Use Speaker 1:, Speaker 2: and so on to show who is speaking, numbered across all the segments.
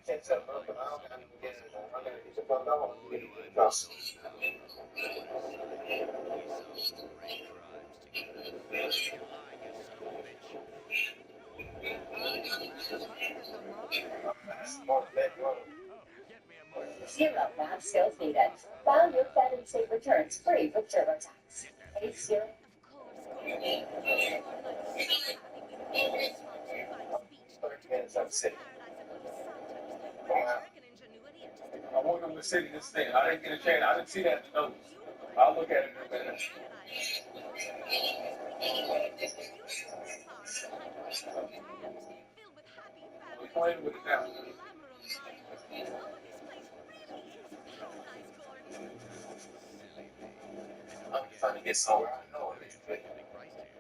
Speaker 1: Oh, you and me go back. We solved some great crimes together. You lie, you son of a bitch.
Speaker 2: I'm hungry for more.
Speaker 1: Oh, get me a mocha.
Speaker 3: Zero math skills needed. File your Fed and State returns free with TurboTax.
Speaker 1: Get that for
Speaker 3: Pay
Speaker 1: you.
Speaker 3: zero.
Speaker 2: Of course, Gordon. Gordon, I'm so happy we met at Swamp's Vibes Beach. To a desert paradise of Los Santos, where American ingenuity and just an
Speaker 4: I wonder what city this thing. I didn't get a chance. I didn't see that in the notes.
Speaker 2: you would.
Speaker 4: I'll look at it in a
Speaker 2: Imagine
Speaker 4: minute.
Speaker 2: paradise on the Malibu's creek, with beautiful resorts and hydroelectric dams filled with happy
Speaker 4: We're
Speaker 2: families
Speaker 4: playing
Speaker 2: and
Speaker 4: with it
Speaker 2: all
Speaker 4: now.
Speaker 2: the glamour of Malibu. Oh, this place really is paradise, Gordon.
Speaker 1: Silly me. And don't forget, the Christ here.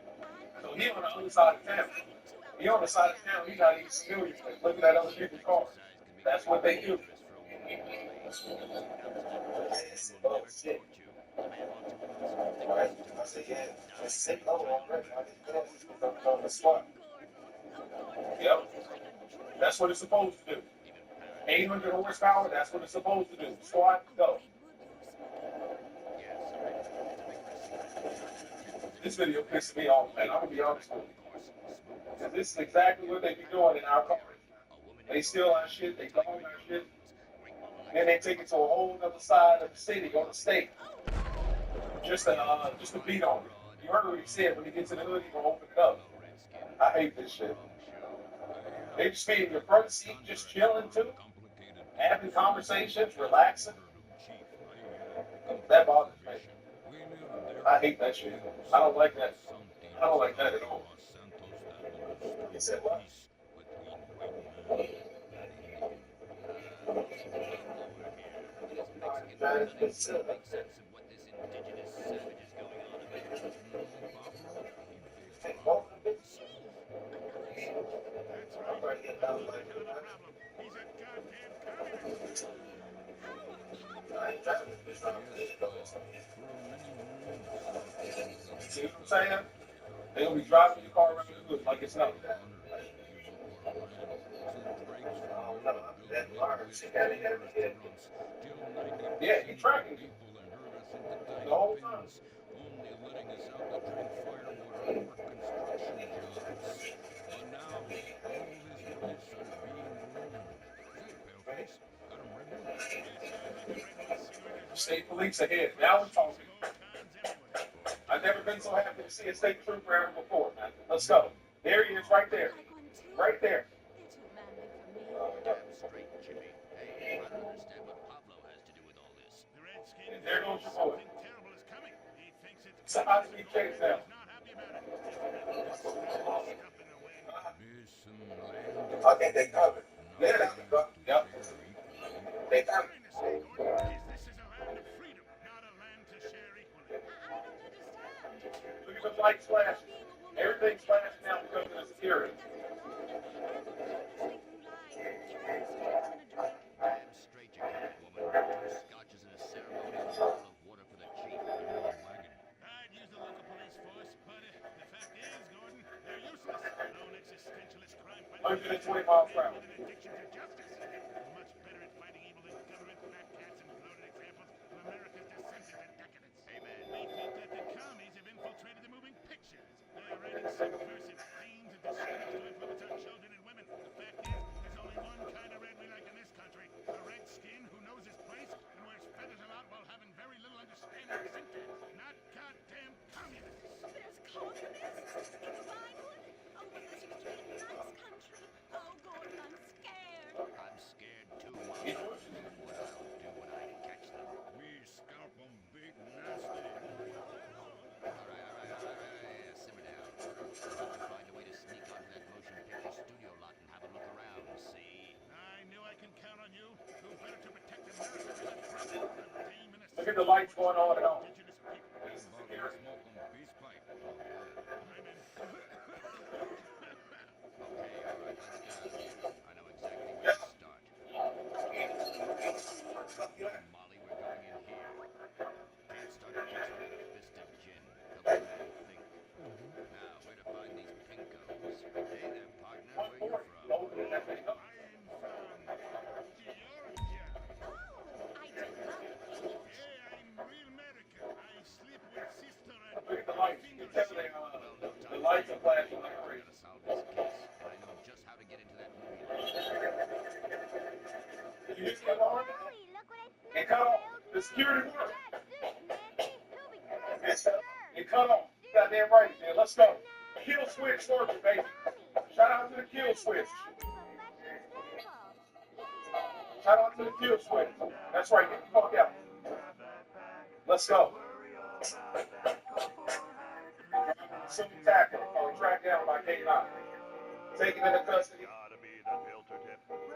Speaker 2: I'm
Speaker 4: So
Speaker 2: looking
Speaker 4: he on the
Speaker 2: forward to
Speaker 4: other
Speaker 2: meeting
Speaker 4: side
Speaker 2: you
Speaker 4: of
Speaker 2: in
Speaker 4: town.
Speaker 2: exactly 2 hours
Speaker 4: He on the
Speaker 2: from
Speaker 4: side of
Speaker 2: now.
Speaker 4: town. He's not even familiar with looking at other people's cars.
Speaker 1: Exercise can be
Speaker 4: That's what
Speaker 1: very
Speaker 4: they do.
Speaker 1: dangerous for a woman in her age. Now, Mr. Gordon will never court you. The man won't do it. Stick close to him. Now, take time to learn.
Speaker 2: Oh, you're right again, Gordon. Oh, Gordon, this
Speaker 4: Yep.
Speaker 2: place is like a
Speaker 4: That's what
Speaker 2: dream.
Speaker 4: it's supposed to do.
Speaker 1: Even paradise can be
Speaker 4: 800
Speaker 1: dangerous.
Speaker 4: horsepower. That's what it's supposed to do.
Speaker 2: Is that
Speaker 4: Squat,
Speaker 2: a
Speaker 4: go.
Speaker 2: Redwood you're smoking, Gordon?
Speaker 1: Yes, a Redwood. It's a vigorous cigarette. Starts at a 10th
Speaker 4: This
Speaker 1: position.
Speaker 4: video pisses me off, man. I'm gonna be honest with
Speaker 1: Of
Speaker 4: you.
Speaker 1: course, smooth.
Speaker 4: Because this is exactly what they be doing in our cars.
Speaker 1: A woman in
Speaker 4: They
Speaker 1: your
Speaker 4: steal our
Speaker 1: hand,
Speaker 4: shit. They
Speaker 1: a tiger
Speaker 4: dog
Speaker 1: in
Speaker 4: our
Speaker 1: your
Speaker 4: shit.
Speaker 1: lungs, great little
Speaker 4: Then they take it to a whole other side of the city or the state.
Speaker 2: Oh,
Speaker 4: Just to beat on it. You heard what he said when he gets in the hood, he gonna open it up.
Speaker 1: Hello, Redskin.
Speaker 4: I hate this shit.
Speaker 1: Wrong show.
Speaker 4: They just be in your front seat, just chilling too, having conversations, relaxing. That bothers me. I hate that shit. I don't like that. I don't like that at all. He said what?
Speaker 1: Pablo, we're here. It is Mexican cunning to make sense of what this indigenous savage is going on about.
Speaker 2: gee, another Jew.
Speaker 5: That's right. Pablo's a hell of a problem. He's a goddamn communist.
Speaker 2: Hey, Pablo.
Speaker 4: See what I'm saying? They gonna be driving your car around the hood like it's nothing. Yeah, he tracking you the whole time.
Speaker 6: Only letting us out to drink firewater and work construction jobs. But now, all his rights are being ruined. See a paleface? Got him red one?
Speaker 4: State police ahead. Now we're talking.
Speaker 5: Cons everywhere.
Speaker 4: I've never been so happy to see a state trooper ever before, man. Let's go. There he is, right there.
Speaker 2: Like one too?
Speaker 4: Right there.
Speaker 2: They're too manly for me.
Speaker 1: Damn straight, Jimmy. Hey, I don't understand what Pablo has to do with all this.
Speaker 5: The Redskin
Speaker 4: And there goes your boy.
Speaker 5: something terrible is coming. He thinks it's
Speaker 4: So how do we change that?
Speaker 5: He's not happy about it. Just stuff in the wind.
Speaker 6: There's some land
Speaker 7: Okay, they covered. Let it out, bro.
Speaker 4: Yep.
Speaker 7: They covered.
Speaker 5: Trying to say, Gordon, is this is a land of freedom, not a land to share equally.
Speaker 2: I don't understand.
Speaker 4: Look at the lights flashing.
Speaker 2: Being a woman
Speaker 4: Everything's flashing now because of the security.
Speaker 2: doesn't belong. And the endlessly through life, careless drinks and a drink.
Speaker 1: Damn straight you can't, woman. 2 scotches and a ceremonial bottle of water for the chief.
Speaker 5: I'd use the local police force, but the fact is, Gordon, they're useless. Lone existentialist crime fighting
Speaker 4: 120 miles per hour.
Speaker 5: with an addiction to justice. Much better at fighting evil than government fat cats and bloated examples of America's descent into decadence.
Speaker 1: Amen.
Speaker 5: We think that the commies have infiltrated the moving pictures. They're writing subversive themes into scripts to influence our children and women. The fact is, there's only one kind of red we like in this country. A redskin who knows his place and wears feathers a lot while having very little understanding of syntax. Not goddamn communists.
Speaker 2: There's communists in the Vinewood over this street, nice country. Oh, Gordon, I'm scared.
Speaker 1: I'm scared too, Mom. What I'll do when I catch them.
Speaker 6: We scalp 'em big nasty.
Speaker 1: All right. Simmer down. I'll find a way to sneak onto that motion picture studio lot and have a look around, see?
Speaker 5: I knew I can count on you. Who better to protect America than a president, a team, and a
Speaker 4: Look at the lights going on and on.
Speaker 5: indigenous people?
Speaker 4: This is
Speaker 6: About to
Speaker 4: security.
Speaker 6: smoke 'em peace pipe.
Speaker 5: I'm in.
Speaker 1: Okay, all right, let's go. I know exactly where
Speaker 4: Yeah.
Speaker 1: to start. Molly, we're going in here. Can't start a kitchen with a fist of gin. Couple men think. Now, where to find these pinkos? Hey there, partner. Where you from?
Speaker 4: Open that thing up.
Speaker 5: I'm from
Speaker 4: You just come on and cut off the security work. And cut off. Goddamn right, man. Let's go. Kill switch working, baby. Shout out to the kill switch. Shout out to the kill switch. That's right. Get the fuck out. Let's go. Civil tackle or tracked down by K9. Taken into custody.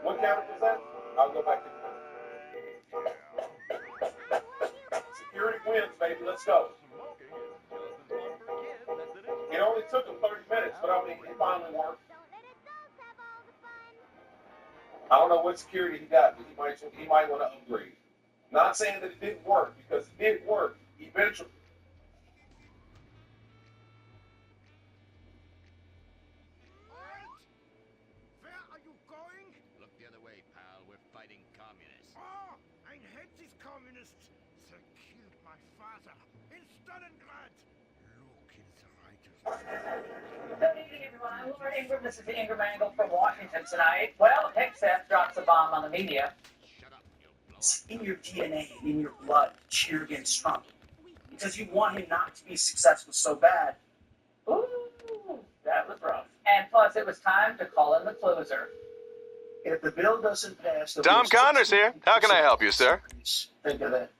Speaker 4: What county was that? I'll go back to security wins, baby. Let's go. It only took him 30 minutes, but I mean, it finally worked. I don't know what security he got, but he might want to upgrade. Not saying that it didn't work, because it did work eventually.
Speaker 5: Where are you going?
Speaker 1: Look the other way, pal. We're fighting communists.
Speaker 5: Oh, I hate these communists. They killed my father in Stalingrad. Look in the writers.
Speaker 8: Good evening, everyone. I'm Laura Ingram. This is the Ingram Angle from Washington tonight. Well, Hegseth drops a bomb on the media.
Speaker 1: Shut up, you'll blow
Speaker 9: It's
Speaker 1: up.
Speaker 9: in your DNA, in your blood, to cheer against Trump. Because you want him not to be successful so bad.
Speaker 8: Ooh, that was rough. And plus, it was time to call in the closer.
Speaker 9: If the bill doesn't pass...
Speaker 10: Tom Connors here. How can I help you, sir?
Speaker 9: Think of that.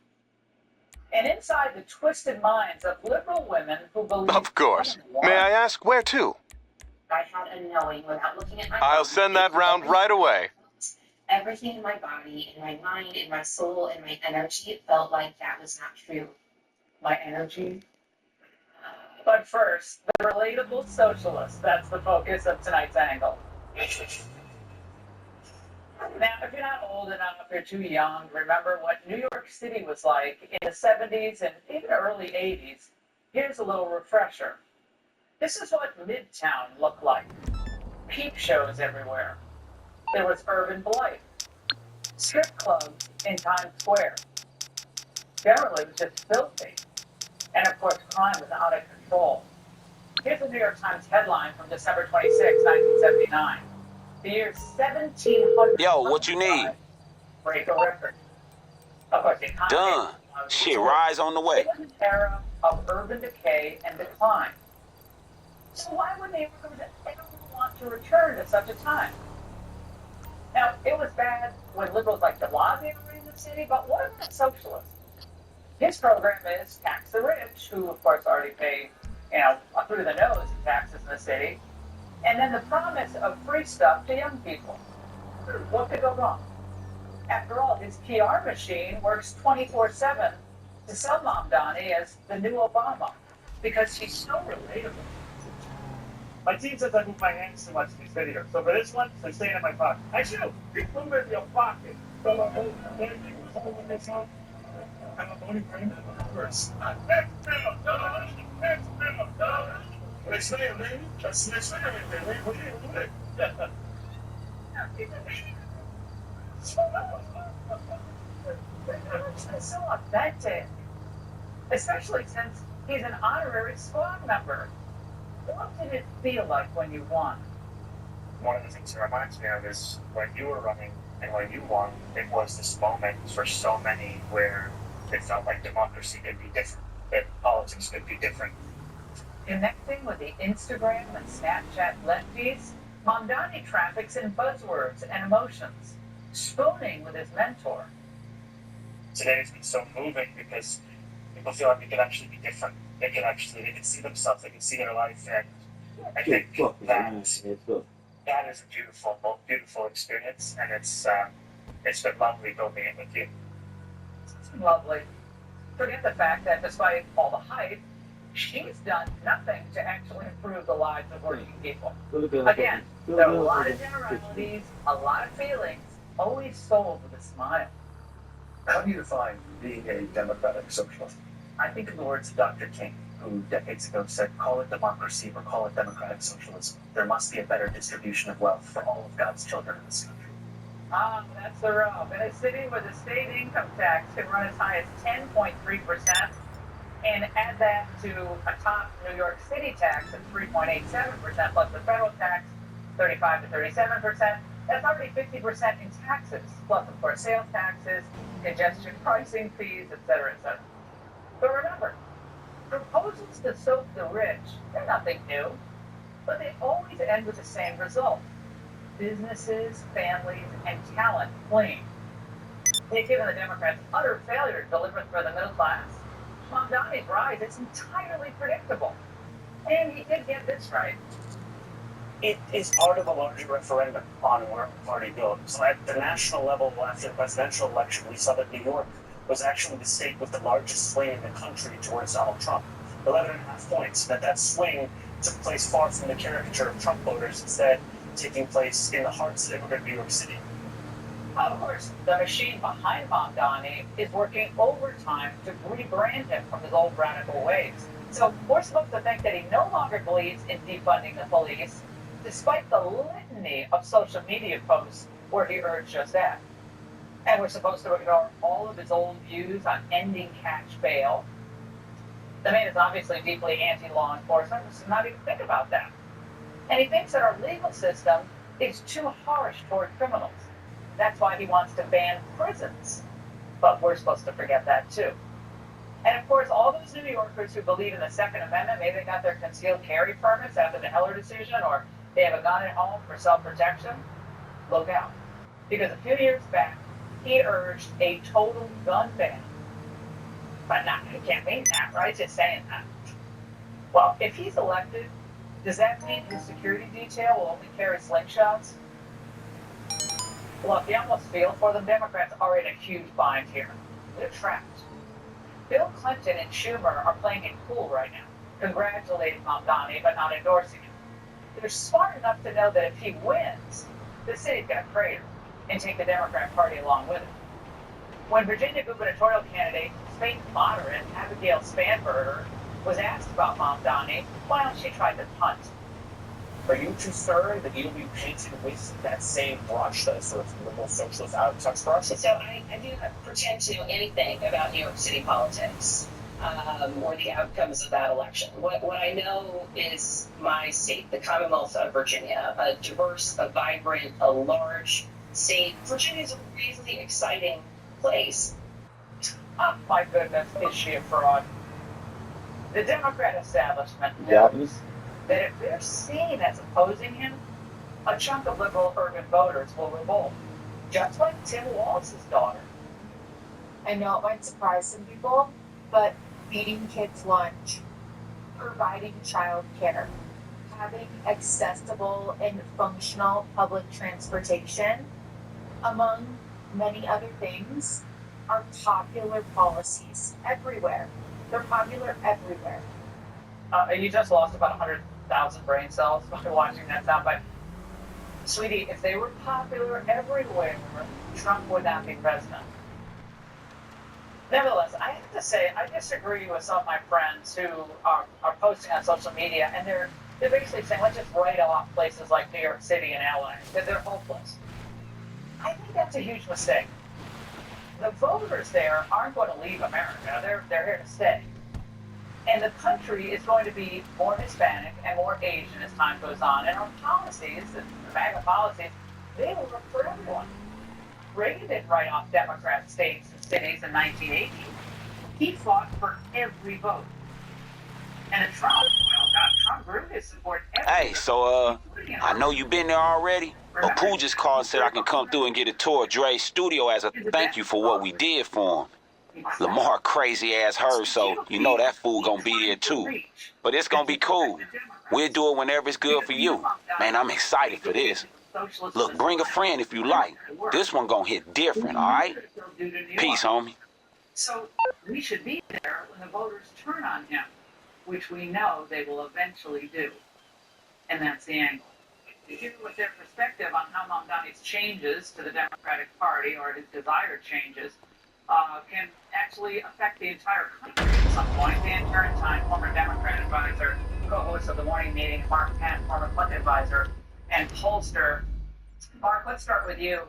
Speaker 8: And inside the twisted minds of liberal women who believe...
Speaker 10: Of course. May I ask where to?
Speaker 3: I had a knowing without looking at my
Speaker 10: I'll
Speaker 3: phone.
Speaker 10: send that round right away.
Speaker 3: Everything in my body, in my mind, in my soul, in my energy felt like that was not true.
Speaker 8: My energy. But first, the relatable socialist. That's the focus of tonight's angle. Now, if you're not old enough, if you're too young to remember what New York City was like in the 70s and even early 80s, here's a little refresher. This is what Midtown looked like. Peep shows everywhere. There was urban blight. Strip clubs in Times Square. Generally, it was just filthy. And of course, crime was out of control. Here's a New York Times headline from December 26, 1979. The year 1700.
Speaker 11: Yo, what you need?
Speaker 8: Break a record. Of course, the economy.
Speaker 11: Done. Shit, rise on the way.
Speaker 8: It was an era of urban decay and decline. So why would they ever want to return to such a time? Now, it was bad when liberals like de Blasio were in the city, but what about socialists? His program is tax the rich, who of course already pay, through the nose in taxes in the city, and then the promise of free stuff to young people. What could go wrong? After all, his PR machine works 24/7 to sell Mamdani as the new Obama, because she's so relatable.
Speaker 12: My team says I move my hands too much in these videos. So for this one, I'm staying in my pocket. Actually, you move it in your pocket. So I'm holding this on. I'm only bringing it first. Next thing, baby. That's the next thing, baby. What are you doing?
Speaker 8: It's so authentic, especially since he's an honorary squad member. What did it feel like when you won?
Speaker 12: One of the things that reminds me of is when you were running and when you won, it was this moment for so many where it felt like democracy could be different, that politics could be different.
Speaker 8: Connecting with the Instagram and Snapchat lefties, Mamdani traffics in buzzwords and emotions, spooning with his mentor.
Speaker 12: Today has been so moving because people feel like it could actually be different. They can see themselves, they can see their life, and I think that is a beautiful experience, and it's been lovely building it with you.
Speaker 8: Lovely. Forget the fact that despite all the hype, she's done nothing to actually improve the lives of working people. Again, there are a lot of generalities, a lot of feelings, always sold with a smile.
Speaker 9: How do you define being a democratic socialist?
Speaker 12: I think in the words of Dr. King, who decades ago said, call it democracy or call it democratic socialism. There must be a better distribution of wealth for all of God's children in this country.
Speaker 8: Ah, that's the rub. In a city where the state income tax can run as high as 10.3%, and add that to a top New York City tax of 3.87% plus the federal tax, 35 to 37%, That's already 50% in taxes, plus, of course, sales taxes, congestion pricing fees, et cetera, et cetera. But remember, proposals to soak the rich, they're nothing new, but they always end with the same result. Businesses, families, and talent fleeing. They've given the Democrats utter failure to deliver for the middle class. Mamdani's rise is entirely predictable. And he did get this right.
Speaker 12: It is part of a larger referendum on where the party goes. So at the national level, after the presidential election, we saw that New York was actually the state with the largest swing in the country towards Donald Trump. 11.5 points. That swing took place far from the caricature of Trump voters, instead taking place in the hearts of immigrant New York City.
Speaker 8: Of course, the machine behind Mamdani is working overtime to rebrand him from his old radical ways. So we're supposed to think that he no longer believes in defunding the police, despite the litany of social media posts where he urged just that. And we're supposed to ignore all of his old views on ending cash bail. The man is obviously deeply anti-law enforcement, so not even think about that. And he thinks that our legal system is too harsh toward criminals. That's why he wants to ban prisons. But we're supposed to forget that too. And of course, all those New Yorkers who believe in the Second Amendment, maybe they got their concealed carry permits after the Heller decision, or they have a gun at home for self-protection, look out. Because a few years back, he urged a total gun ban. But not, he can't mean that, right? Just saying that. Well, if he's elected, does that mean his security detail will only carry slingshots? Look, you almost feel for them. Democrats are in a huge bind here. They're trapped. Bill Clinton and Schumer are playing it cool right now, congratulating Mamdani but not endorsing him. They're smart enough to know that if he wins, the city's going to crater and take the Democrat Party along with it. When Virginia gubernatorial candidate, Spain moderate Abigail Spanberger, was asked about Mamdani, well, she tried to punt.
Speaker 12: Are you concerned that you'll be painted with that same brush, that sort of liberal socialist out of touch brush?
Speaker 13: So I do not pretend to know anything about New York City politics or the outcomes of that election. What I know is my state, the Commonwealth of Virginia, a diverse, a vibrant, a large state. Virginia is a really exciting place.
Speaker 8: Oh, my goodness, is she a fraud? The Democrat establishment knows that if they're seen as opposing him, a chunk of liberal urban voters will revolt, just like Tim Walz's daughter.
Speaker 14: I know it might surprise some people, but feeding kids lunch, providing child care, having accessible and functional public transportation, among many other things, are popular policies everywhere. They're popular everywhere.
Speaker 8: You just lost about 100,000 brain cells by watching that soundbite. Sweetie, if they were popular everywhere, Trump would not be president. Nevertheless, I have to say, I disagree with some of my friends who are posting on social media, and they're basically saying, let's just write off places like New York City and LA, that they're hopeless. I think that's a huge mistake. The voters there aren't going to leave America. They're here to stay. And the country is going to be more Hispanic and more Asian as time goes on. And our policies, the MAGA policies, they will work for everyone. Reagan didn't write off Democrat states and cities in 1980. He fought for every vote. And Trump, well, Trump grew his support everywhere.
Speaker 11: Hey, so, I know you've been there already, but Pooh just called and said I can come through and get a tour of Dre's studio as a thank you for what we did for him. Lamar crazy ass her, so you know that fool gonna be there too. But it's gonna be cool. We'll do it whenever it's good for you. Man, I'm excited for this. Look, bring a friend if you like. This one gonna hit different, alright? Peace, homie.
Speaker 8: So we should be there when the voters turn on him, which we know they will eventually do. And that's the angle. To hear what their perspective on how Mamdani's changes to the Democratic Party, or his desired changes, can actually affect the entire country at some point. Dan Turrentine, former Democrat advisor, co-host of the morning meeting, Mark Penn, former Clinton advisor, and pollster. Mark, let's start with you.